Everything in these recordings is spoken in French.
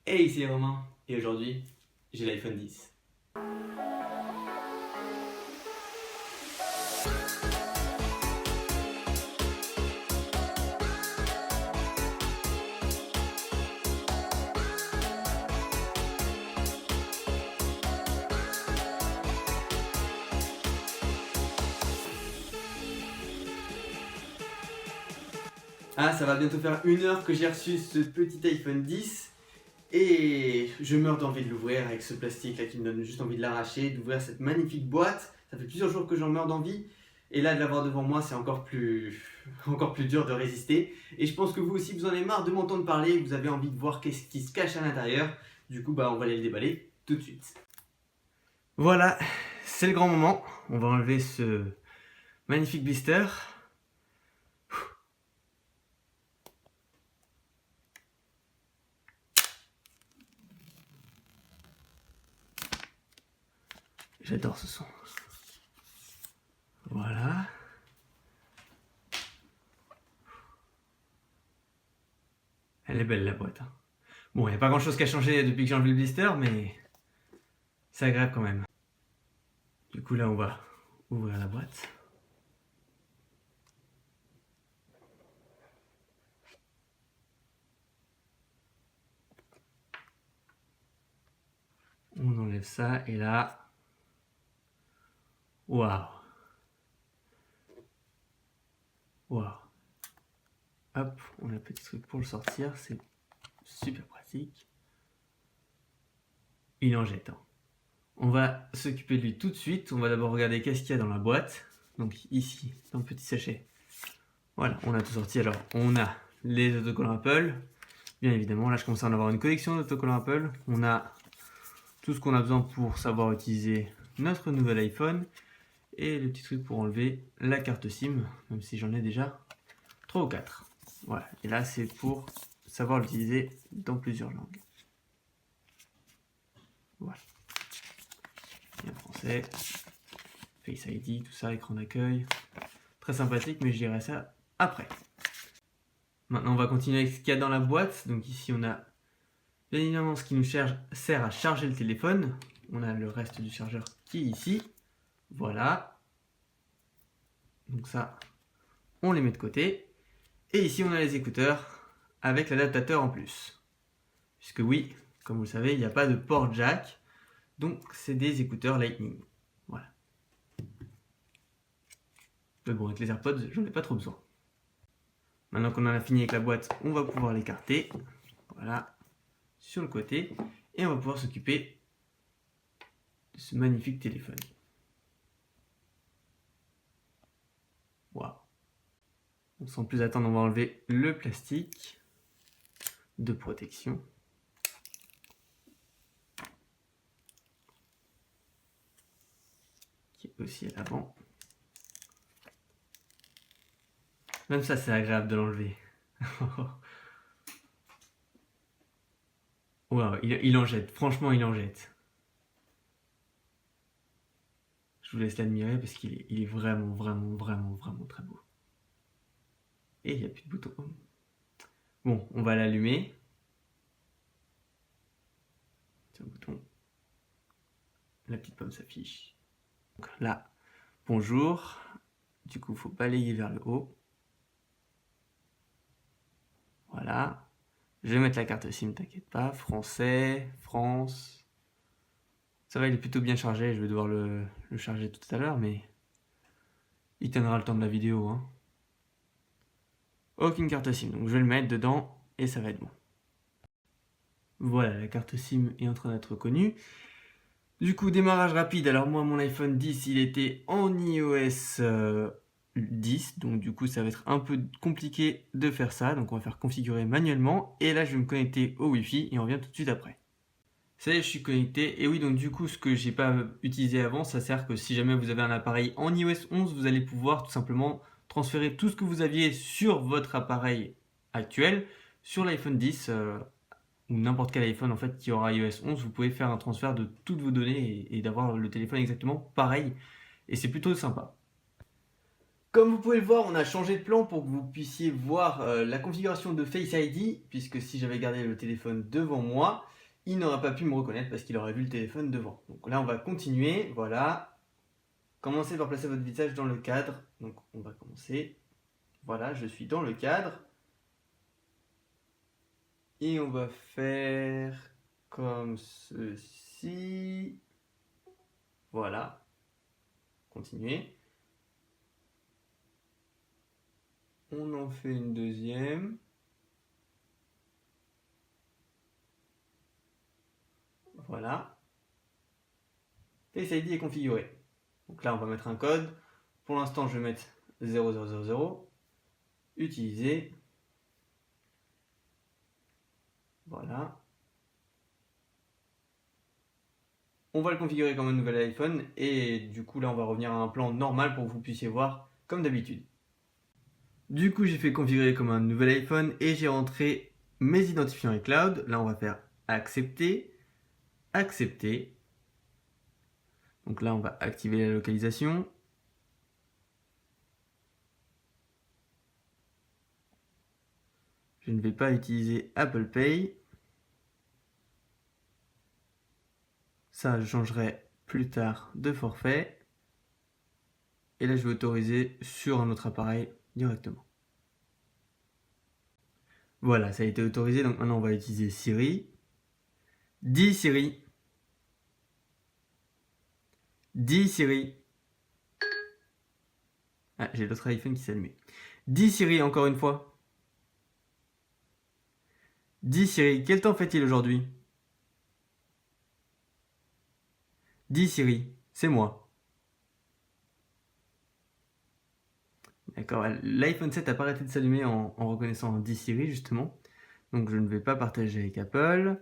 Hey, c'est Romain, et aujourd'hui, j'ai l'iPhone 10. Ah, ça va bientôt faire 1 heure que j'ai reçu ce petit iPhone 10, et je meurs d'envie de l'ouvrir avec ce plastique là qui me donne juste envie de l'arracher, d'ouvrir cette magnifique boîte. Ça fait plusieurs jours que j'en meurs d'envie, et là de l'avoir devant moi, c'est encore plus dur de résister. Et je pense que vous aussi, vous en avez marre de m'entendre parler, vous avez envie de voir qu'est-ce qui se cache à l'intérieur. Du coup, on va aller le déballer tout de suite. Voilà, c'est le grand moment. On va enlever ce magnifique blister. J'adore ce son. Voilà. Elle est belle la boîte. Bon, il n'y a pas grand chose qui a changé depuis que j'ai enlevé le blister, mais c'est agréable quand même. Du coup là on va ouvrir la boîte. On enlève ça et là... Waouh. Waouh. Hop, on a un petit truc pour le sortir, c'est super pratique. Il en jette. On va s'occuper de lui tout de suite. On va d'abord regarder qu'est-ce qu'il y a dans la boîte. Donc ici, dans le petit sachet. Voilà, on a tout sorti. Alors, on a les autocollants Apple. Bien évidemment, là je commence à en avoir une collection d'autocollants Apple. On a tout ce qu'on a besoin pour savoir utiliser notre nouvel iPhone. Et le petit truc pour enlever la carte SIM, même si j'en ai déjà 3 ou 4. Voilà, et là c'est pour savoir l'utiliser dans plusieurs langues. Voilà. Bien français, Face ID, tout ça, écran d'accueil. Très sympathique, mais je dirais ça après. Maintenant on va continuer avec ce qu'il y a dans la boîte. Donc ici on a bien évidemment ce qui nous sert à charger le téléphone. On a le reste du chargeur qui est ici. Voilà. Donc ça, on les met de côté. Et ici on a les écouteurs avec l'adaptateur en plus. Puisque oui, comme vous le savez, il n'y a pas de port jack. Donc c'est des écouteurs Lightning. Voilà. Mais bon, avec les AirPods, j'en ai pas trop besoin. Maintenant qu'on en a fini avec la boîte, on va pouvoir l'écarter. Voilà. Sur le côté. Et on va pouvoir s'occuper de ce magnifique téléphone. Waouh. Sans plus attendre, on va enlever le plastique de protection. Qui est aussi à l'avant. Même ça, c'est agréable de l'enlever. Wow, il en jette. Franchement, il en jette. Je vous laisse l'admirer parce qu'il est vraiment très beau. Et il n'y a plus de bouton. Bon, on va l'allumer. C'est un bouton. La petite pomme s'affiche. Donc là, bonjour. Du coup, il faut balayer vers le haut. Voilà. Je vais mettre la carte SIM, t'inquiète pas. Français, France. Ça va, il est plutôt bien chargé. Je vais devoir le charger tout à l'heure, mais il tiendra le temps de la vidéo. Hein. Aucune carte SIM, donc je vais le mettre dedans et ça va être bon. Voilà, la carte SIM est en train d'être reconnue. Du coup, démarrage rapide. Alors moi, mon iPhone 10, il était en iOS 10. Donc du coup, ça va être un peu compliqué de faire ça. Donc on va faire configurer manuellement. Et là, je vais me connecter au Wi-Fi et on revient tout de suite après. Ça y est, je suis connecté. Et oui, donc du coup, ce que j'ai pas utilisé avant, ça sert que si jamais vous avez un appareil en iOS 11, vous allez pouvoir tout simplement transférer tout ce que vous aviez sur votre appareil actuel sur l'iPhone 10 ou n'importe quel iPhone en fait qui aura iOS 11. Vous pouvez faire un transfert de toutes vos données et d'avoir le téléphone exactement pareil. Et c'est plutôt sympa. Comme vous pouvez le voir, on a changé de plan pour que vous puissiez voir la configuration de Face ID, puisque si j'avais gardé le téléphone devant moi, il n'aurait pas pu me reconnaître parce qu'il aurait vu le téléphone devant. Donc là, on va continuer, voilà. Commencez par placer votre visage dans le cadre. Donc on va commencer. Voilà, je suis dans le cadre. Et on va faire comme ceci. Voilà. Continuez. On en fait une deuxième. Voilà. Face ID est configuré. Donc là, on va mettre un code. Pour l'instant, je vais mettre 0000. Utiliser. Voilà. On va le configurer comme un nouvel iPhone. Et du coup, là, on va revenir à un plan normal pour que vous puissiez voir comme d'habitude. Du coup, j'ai fait configurer comme un nouvel iPhone et j'ai rentré mes identifiants iCloud. Là, on va faire accepter, accepter. Donc là, on va activer la localisation. Je ne vais pas utiliser Apple Pay. Ça, je changerai plus tard de forfait. Et là, je vais autoriser sur un autre appareil directement. Voilà, ça a été autorisé. Donc maintenant, on va utiliser Siri. Dis Siri. Dis Siri. Ah, j'ai l'autre iPhone qui s'est allumé. Dis Siri encore une fois. Dis Siri, quel temps fait-il aujourd'hui? Dis Siri, c'est moi. D'accord, l'iPhone 7 n'a pas arrêté de s'allumer en reconnaissant un Dis Siri justement. Donc je ne vais pas partager avec Apple.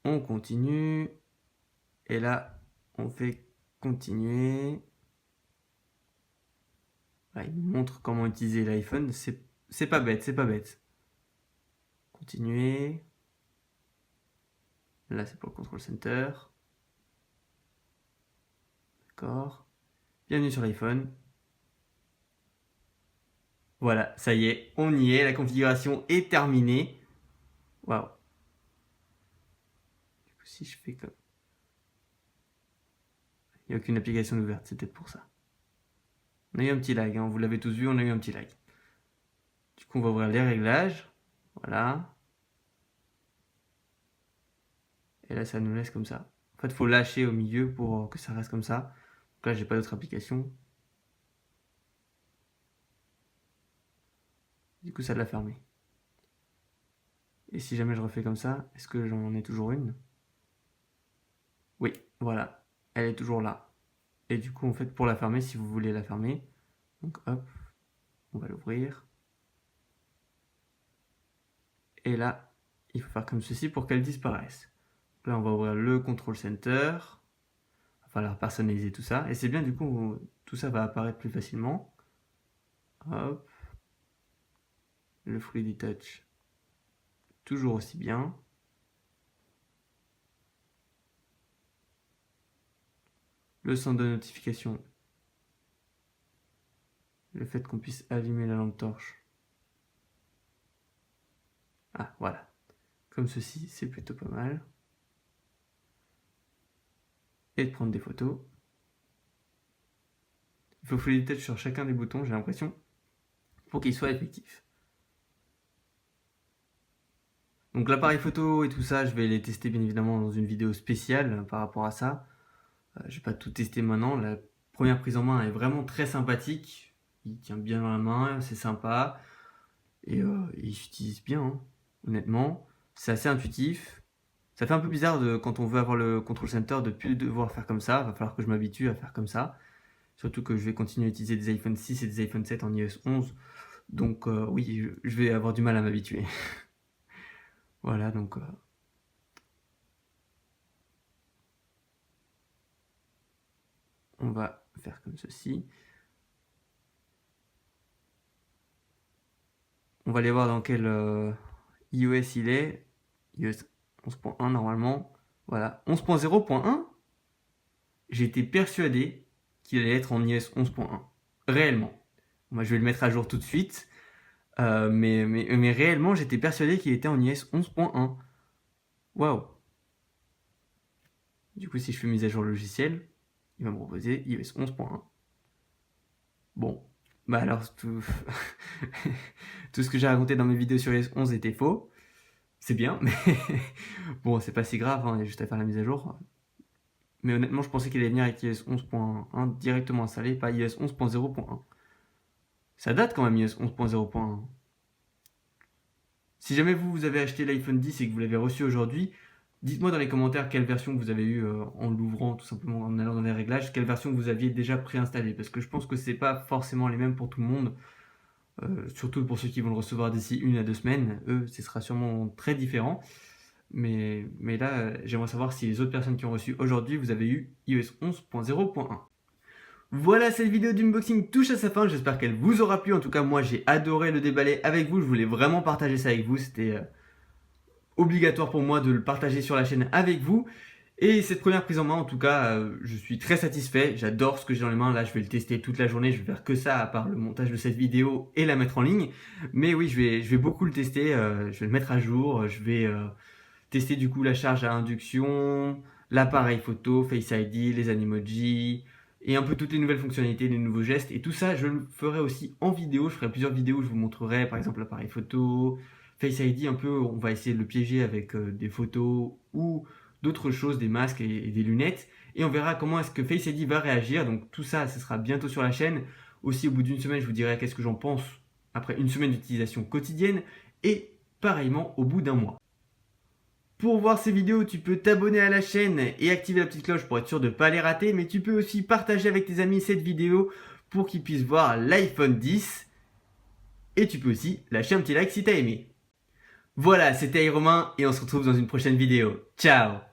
On continue. Et là, on fait continuer. Voilà, il me montre comment utiliser l'iPhone. C'est pas bête, c'est pas bête. Continuer. Là, c'est pour le control center. D'accord. Bienvenue sur l'iPhone. Voilà, ça y est, on y est. La configuration est terminée. Waouh. Du coup, si je fais comme... Il n'y a aucune application ouverte, c'est peut-être pour ça. On a eu un petit lag, hein. Vous l'avez tous vu, on a eu un petit lag. Du coup, on va ouvrir les réglages. Voilà. Et là, ça nous laisse comme ça. En fait, il faut lâcher au milieu pour que ça reste comme ça. Donc là, j'ai pas d'autre application. Du coup, ça l'a fermé. Et si jamais je refais comme ça, est-ce que j'en ai toujours une? Oui, voilà. Elle est toujours là. Et du coup, en fait, pour la fermer, si vous voulez la fermer, donc hop, on va l'ouvrir. Et là, il faut faire comme ceci pour qu'elle disparaisse. Là, on va ouvrir le Control Center. Il va falloir personnaliser tout ça. Et c'est bien, du coup, tout ça va apparaître plus facilement. Hop. Le Fluid Touch, toujours aussi bien. Le centre de notification. Le fait qu'on puisse allumer la lampe torche. Ah, voilà. Comme ceci, c'est plutôt pas mal. Et de prendre des photos. Il faut Fluid Touch sur chacun des boutons, j'ai l'impression, pour qu'il soit effectif. Donc l'appareil photo et tout ça, je vais les tester bien évidemment dans une vidéo spéciale par rapport à ça. Je vais pas tout tester maintenant. La première prise en main est vraiment très sympathique. Il tient bien dans la main, c'est sympa. Et il s'utilise bien, hein, honnêtement. C'est assez intuitif. Ça fait un peu bizarre quand on veut avoir le control center de plus devoir faire comme ça. Il va falloir que je m'habitue à faire comme ça. Surtout que je vais continuer à utiliser des iPhone 6 et des iPhone 7 en iOS 11. Donc oui, je vais avoir du mal à m'habituer. Voilà, donc... on va faire comme ceci. On va aller voir dans quel iOS il est. iOS 11.1 normalement. Voilà, 11.0.1. J'ai été persuadé qu'il allait être en iOS 11.1. Réellement. Moi, je vais le mettre à jour tout de suite. Mais réellement, j'étais persuadé qu'il était en iOS 11.1. Waouh. Du coup, si je fais mise à jour logiciel, il va me proposer iOS 11.1. Bon. Bah alors, tout ce que j'ai raconté dans mes vidéos sur iOS 11 était faux. C'est bien, mais bon, c'est pas si grave, hein, il y a juste à faire la mise à jour. Mais honnêtement, je pensais qu'il allait venir avec iOS 11.1 directement installé, pas iOS 11.0.1. Ça date quand même iOS 11.0.1. Si jamais vous avez acheté l'iPhone 10 et que vous l'avez reçu aujourd'hui, dites-moi dans les commentaires quelle version vous avez eu en l'ouvrant, tout simplement en allant dans les réglages, quelle version vous aviez déjà préinstallée. Parce que je pense que c'est pas forcément les mêmes pour tout le monde. Surtout pour ceux qui vont le recevoir d'ici 1 à 2 semaines. Eux, ce sera sûrement très différent. Mais là, j'aimerais savoir si les autres personnes qui ont reçu aujourd'hui, vous avez eu iOS 11.0.1. Voilà, cette vidéo d'unboxing touche à sa fin, j'espère qu'elle vous aura plu. En tout cas, moi j'ai adoré le déballer avec vous, je voulais vraiment partager ça avec vous, c'était obligatoire pour moi de le partager sur la chaîne avec vous. Et cette première prise en main, en tout cas, je suis très satisfait, j'adore ce que j'ai dans les mains. Là, je vais le tester toute la journée, je vais faire que ça à part le montage de cette vidéo et la mettre en ligne. Mais oui, je vais beaucoup le tester, je vais le mettre à jour, je vais tester du coup la charge à induction, l'appareil photo, Face ID, les animojis et un peu toutes les nouvelles fonctionnalités, les nouveaux gestes. Et tout ça, je le ferai aussi en vidéo. Je ferai plusieurs vidéos où je vous montrerai par exemple l'appareil photo, Face ID, un peu, on va essayer de le piéger avec des photos ou d'autres choses, des masques et des lunettes. Et on verra comment est-ce que Face ID va réagir. Donc tout ça, ce sera bientôt sur la chaîne. Aussi, au bout d'une semaine, je vous dirai qu'est-ce que j'en pense après une semaine d'utilisation quotidienne. Et pareillement, au bout d'un mois. Pour voir ces vidéos, tu peux t'abonner à la chaîne et activer la petite cloche pour être sûr de ne pas les rater. Mais tu peux aussi partager avec tes amis cette vidéo pour qu'ils puissent voir l'iPhone 10. Et tu peux aussi lâcher un petit like si t'as aimé. Voilà, c'était Romain et on se retrouve dans une prochaine vidéo. Ciao!